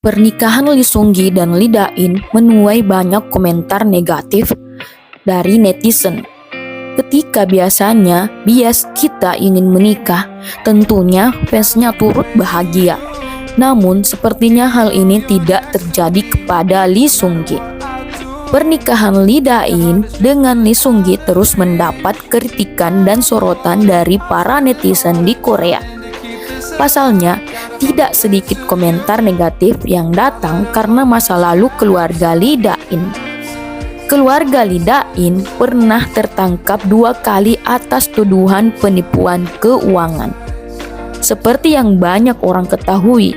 Pernikahan Lee Seung-gi dan Lee Da-in menuai banyak komentar negatif dari netizen. Ketika biasanya bias kita ingin menikah, tentunya fansnya turut bahagia. Namun sepertinya hal ini tidak terjadi kepada Lee Seung-gi. Pernikahan Lee Da-in dengan Lee Seung-gi terus mendapat kritikan dan sorotan dari para netizen di Korea. Pasalnya, tidak sedikit komentar negatif yang datang karena masa lalu keluarga Lee Da-in. Keluarga Lee Da-in pernah tertangkap 2 kali atas tuduhan penipuan keuangan. Seperti yang banyak orang ketahui,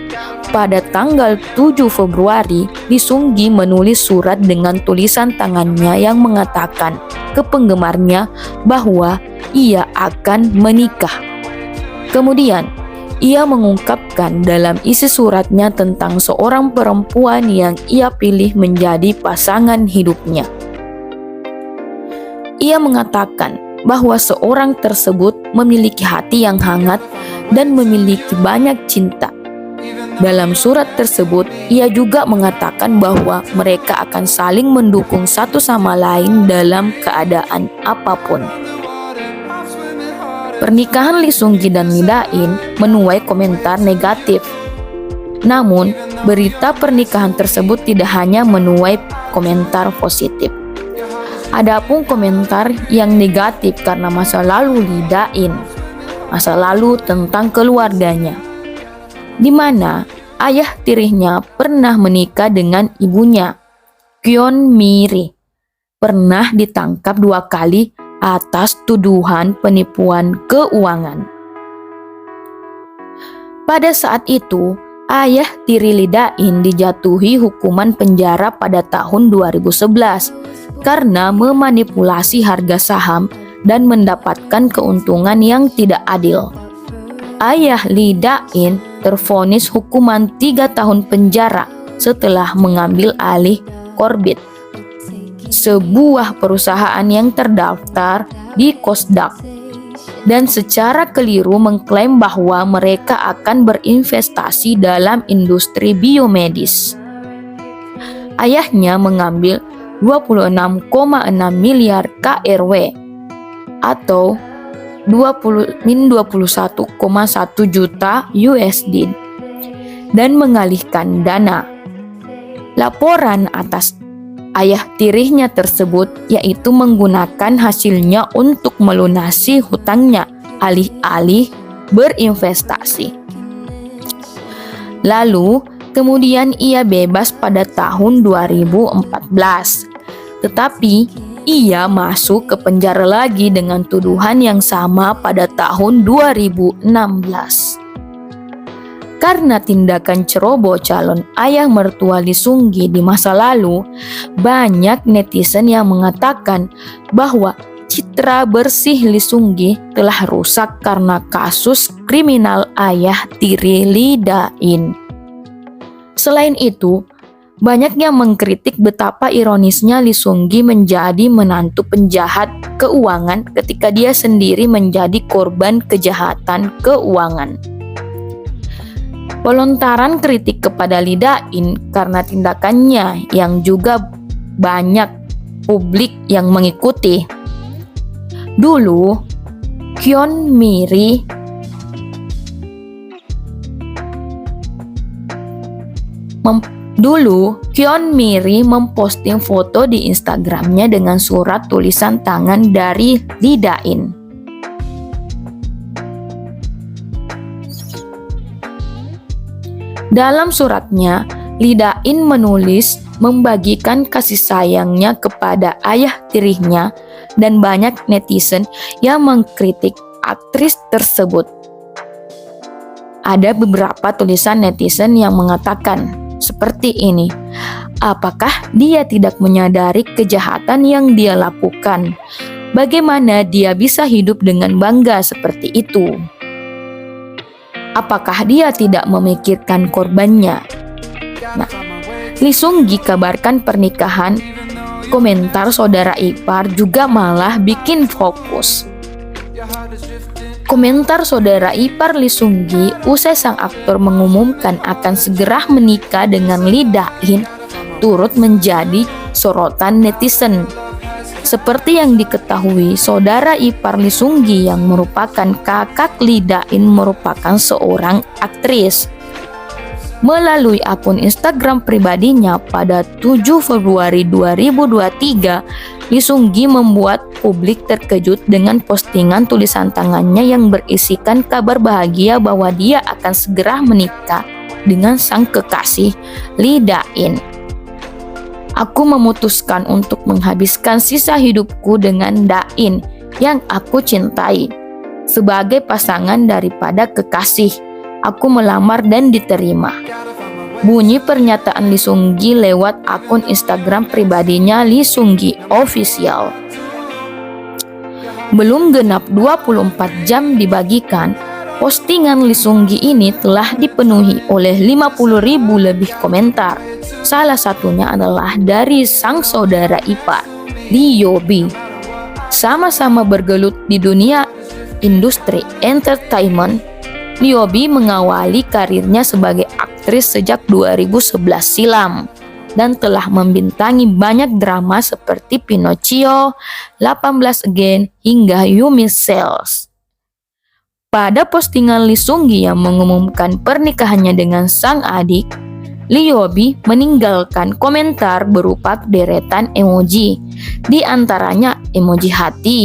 pada tanggal 7 Februari, Lee Seung-gi menulis surat dengan tulisan tangannya yang mengatakan ke penggemarnya bahwa ia akan menikah. Kemudian, ia mengungkapkan dalam isi suratnya tentang seorang perempuan yang ia pilih menjadi pasangan hidupnya. Ia mengatakan bahwa seorang tersebut memiliki hati yang hangat dan memiliki banyak cinta. Dalam surat tersebut, ia juga mengatakan bahwa mereka akan saling mendukung satu sama lain dalam keadaan apapun. Pernikahan Lee Seung-gi dan Lee Da-in menuai komentar negatif. Namun, berita pernikahan tersebut tidak hanya menuai komentar positif. Adapun komentar yang negatif karena masa lalu Lee Da-in, masa lalu tentang keluarganya, di mana ayah tirinya pernah menikah dengan ibunya, Kwon Mi-ri, pernah ditangkap 2 kali atas tuduhan penipuan keuangan. Pada saat itu, ayah tiri Lee Da-in dijatuhi hukuman penjara pada tahun 2011 karena memanipulasi harga saham dan mendapatkan keuntungan yang tidak adil. Ayah Lee Da-in tervonis hukuman 3 tahun penjara setelah mengambil alih Corbit, sebuah perusahaan yang terdaftar di Kosdaq, dan secara keliru mengklaim bahwa mereka akan berinvestasi dalam industri biomedis. Ayahnya mengambil 26,6 miliar KRW atau 21,1 juta USD dan mengalihkan dana. Laporan atas ayah tirinya tersebut yaitu menggunakan hasilnya untuk melunasi hutangnya alih-alih berinvestasi. Lalu kemudian ia bebas pada tahun 2014. Tetapi ia masuk ke penjara lagi dengan tuduhan yang sama pada tahun 2016. Karena tindakan ceroboh calon ayah mertua Lee Seung-gi di masa lalu, banyak netizen yang mengatakan bahwa citra bersih Lee Seung-gi telah rusak karena kasus kriminal ayah tiri Lee Da-in. Selain itu, banyak yang mengkritik betapa ironisnya Lee Seung-gi menjadi menantu penjahat keuangan ketika dia sendiri menjadi korban kejahatan keuangan. Pelontaran kritik kepada Lee Da-in karena tindakannya yang juga banyak publik yang mengikuti. Dulu, Kwon Mi-ri memposting foto di Instagramnya dengan surat tulisan tangan dari Lee Da-in. Dalam suratnya, Lee Da-in menulis membagikan kasih sayangnya kepada ayah tirinya dan banyak netizen yang mengkritik aktris tersebut. Ada beberapa tulisan netizen yang mengatakan seperti ini, apakah dia tidak menyadari kejahatan yang dia lakukan? Bagaimana dia bisa hidup dengan bangga seperti itu? Apakah dia tidak memikirkan korbannya? Nah, Lee Seung-gi kabarkan pernikahan, komentar saudara ipar juga malah bikin fokus. Komentar saudara ipar Lee Seung-gi usai sang aktor mengumumkan akan segera menikah dengan Lee Da-in turut menjadi sorotan netizen. Seperti yang diketahui, saudara ipar Lee Seung-gi yang merupakan kakak Lee Da-in merupakan seorang aktris. Melalui akun Instagram pribadinya pada 7 Februari 2023, Lee Seung-gi membuat publik terkejut dengan postingan tulisan tangannya yang berisikan kabar bahagia bahwa dia akan segera menikah dengan sang kekasih Lee Da-in. Aku memutuskan untuk menghabiskan sisa hidupku dengan Da-in yang aku cintai. Sebagai pasangan daripada kekasih, aku melamar dan diterima. Bunyi pernyataan Lee Seung-gi lewat akun Instagram pribadinya Lee Seung-gi Official. Belum genap 24 jam dibagikan, postingan Lee Seung-gi ini telah dipenuhi oleh 50.000 lebih komentar. Salah satunya adalah dari sang saudara ipar, Lee Yo-bi. Sama-sama bergelut di dunia industri entertainment, Lee Yo-bi mengawali karirnya sebagai aktris sejak 2011 silam dan telah membintangi banyak drama seperti Pinocchio, 18 Again, hingga You Miss Sales. Pada postingan Lee Seung-gi yang mengumumkan pernikahannya dengan sang adik, Lee Yo-bi meninggalkan komentar berupa deretan emoji, di antaranya emoji hati,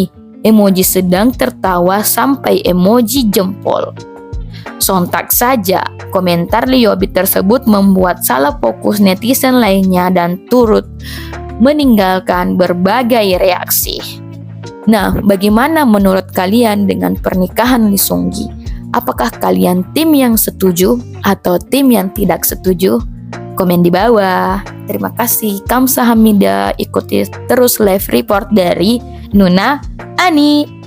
emoji sedang tertawa sampai emoji jempol. Sontak saja, komentar Lee Yo-bi tersebut membuat salah fokus netizen lainnya dan turut meninggalkan berbagai reaksi. Nah, bagaimana menurut kalian dengan pernikahan Lee Seung-gi? Apakah kalian tim yang setuju atau tim yang tidak setuju? Komen di bawah. Terima kasih. Kamsahamnida. Ikuti terus live report dari Nuna Ani.